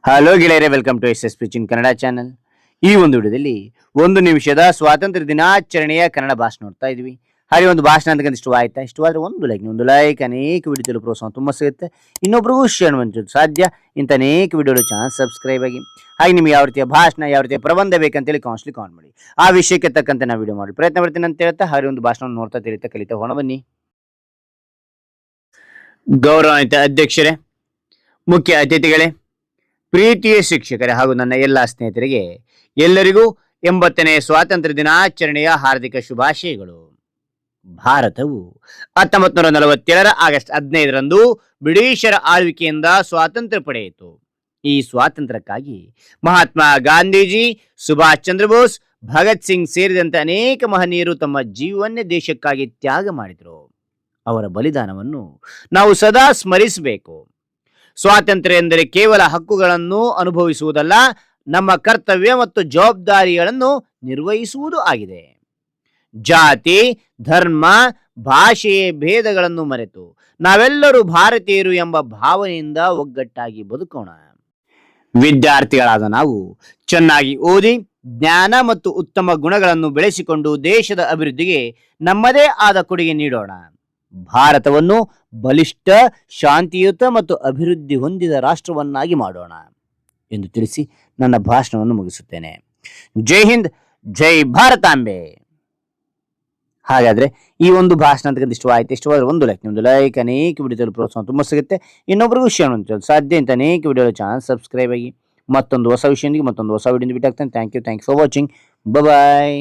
Hello ಗೆಳೆಯರೆ, welcome to S preaching Kannada channel. ಈ ಒಂದು ವಿಡಿಯೋದಲ್ಲಿ 1 ನಿಮಿಷದ ಸ್ವಾತಂತ್ರ್ಯ ದಿನಾಚರಣೆಯ ಕನ್ನಡ ಭಾಷಣ ನೋಡ್ತಾ ಇದ್ವಿ. ಹಾಗೆ ಒಂದು ಭಾಷಣ ಅಂತ ಇಷ್ಟವಾಯ್ತಾ? ಇಷ್ಟವಾದ್ರೆ ಒಂದು ಲೈಕ್ ಅನೇಕ ವಿಡಿಯೋ ಪ್ರೋತ್ಸಾಹ ತುಂಬ ಸಿಗುತ್ತೆ. ಇನ್ನೊಬ್ರಿಗೂ ಶೇರ್ ಮಾಡೋದು ಸಾಧ್ಯ. ಇಂಥ ಅನೇಕ ವಿಡಿಯೋಗಳು ಚಾನಲ್ ಸಬ್ಸ್ಕ್ರೈಬ್ ಆಗಿ. ಹಾಗೆ ನಿಮ್ಗೆ ಯಾವ ರೀತಿಯ ಭಾಷಣ, ಯಾವ ರೀತಿಯ ಪ್ರಬಂಧ ಬೇಕಂತೇಳಿ ಕಾಮೆಂಟ್ ಮಾಡಿ. ಆ ವಿಷಯಕ್ಕೆ ತಕ್ಕಂತೆ ನಾವು ವಿಡಿಯೋ ಮಾಡಿ ಪ್ರಯತ್ನ ಪಡ್ತೀನಿ ಅಂತ ಹೇಳ್ತಾ, ಹಾಗೆ ಒಂದು ಭಾಷಣ ನೋಡ್ತಾ ತಿಳಿತಾ ಕಲಿತಾ ಹೋಣ ಬನ್ನಿ. ಗೌರವಾನ್ವಿತ ಅಧ್ಯಕ್ಷರೇ, ಮುಖ್ಯ ಅತಿಥಿಗಳೇ, ಪ್ರೀತಿಯ ಶಿಕ್ಷಕರೇ ಹಾಗೂ ನನ್ನ ಎಲ್ಲ ಸ್ನೇಹಿತರಿಗೆ ಎಲ್ಲರಿಗೂ 80ನೇ ಸ್ವಾತಂತ್ರ್ಯ ದಿನಾಚರಣೆಯ ಹಾರ್ದಿಕ ಶುಭಾಶಯಗಳು. ಭಾರತವು 1947 ಆಗಸ್ಟ್ 15ರಂದು ಬ್ರಿಟಿಷರ ಆಳ್ವಿಕೆಯಿಂದ ಸ್ವಾತಂತ್ರ್ಯ ಪಡೆಯಿತು. ಈ ಸ್ವಾತಂತ್ರ್ಯಕ್ಕಾಗಿ ಮಹಾತ್ಮ ಗಾಂಧೀಜಿ, ಸುಭಾಷ್ ಚಂದ್ರ ಬೋಸ್, ಭಗತ್ ಸಿಂಗ್ ಸೇರಿದಂತೆ ಅನೇಕ ಮಹನೀಯರು ತಮ್ಮ ಜೀವವನ್ನೇ ದೇಶಕ್ಕಾಗಿ ತ್ಯಾಗ ಮಾಡಿದರು. ಅವರ ಬಲಿದಾನವನ್ನು ನಾವು ಸದಾ ಸ್ಮರಿಸಬೇಕು. ಸ್ವಾತಂತ್ರ್ಯ ಎಂದರೆ ಕೇವಲ ಹಕ್ಕುಗಳನ್ನು ಅನುಭವಿಸುವುದಲ್ಲ, ನಮ್ಮ ಕರ್ತವ್ಯ ಮತ್ತು ಜವಾಬ್ದಾರಿಗಳನ್ನು ನಿರ್ವಹಿಸುವುದು ಆಗಿದೆ. ಜಾತಿ, ಧರ್ಮ, ಭಾಷೆಯ ಭೇದಗಳನ್ನು ಮರೆತು ನಾವೆಲ್ಲರೂ ಭಾರತೀಯರು ಎಂಬ ಭಾವನೆಯಿಂದ ಒಗ್ಗಟ್ಟಾಗಿ ಬದುಕೋಣ. ವಿದ್ಯಾರ್ಥಿಗಳಾದ ನಾವು ಚೆನ್ನಾಗಿ ಓದಿ ಜ್ಞಾನ ಮತ್ತು ಉತ್ತಮ ಗುಣಗಳನ್ನು ಬೆಳೆಸಿಕೊಂಡು ದೇಶದ ಅಭಿವೃದ್ಧಿಗೆ ನಮ್ಮದೇ ಆದ ಕೊಡುಗೆ ನೀಡೋಣ. ಭಾರತವನ್ನು ಬಲಿಷ್ಠ, ಶಾಂತಿಯುತ ಮತ್ತು ಅಭಿವೃದ್ಧಿ ಹೊಂದಿದ ರಾಷ್ಟ್ರವನ್ನಾಗಿ ಮಾಡೋಣ ಎಂದು ತಿಳಿಸಿ ನನ್ನ ಭಾಷಣವನ್ನು ಮುಗಿಸುತ್ತೇನೆ. ಜೈ ಹಿಂದ್, ಜೈ ಭಾರತಾಂಬೆ. ಹಾಗಾದ್ರೆ ಈ ಒಂದು ಭಾಷಣ ಅಂತ ಇಷ್ಟವಾದ್ರೆ ಒಂದು ಲೈಕ್ ಅನೇಕ ವಿಡಿಯೋ ಪ್ರೋತ್ಸಾಹ ತುಂಬ ಸಿಗುತ್ತೆ. ಇನ್ನೊಬ್ರಿಗೂ ಶೇರ್ ಮಾಡೋದು ಸಾಧ್ಯ. ಇಂಥ ಅನೇಕ ವಿಡಿಯೋ ಚಾನಲ್ ಸಬ್ಸ್ಕ್ರೈಬ್ ಆಗಿ. ಮತ್ತೊಂದು ಹೊಸ ವಿಷಯದೊಂದಿಗೆ ಮತ್ತೊಂದು ಹೊಸ ವಿಡಿಯೋ ಬಿಟ್ಟಾಗ್ತೇನೆ. Thank you for watching. Bye.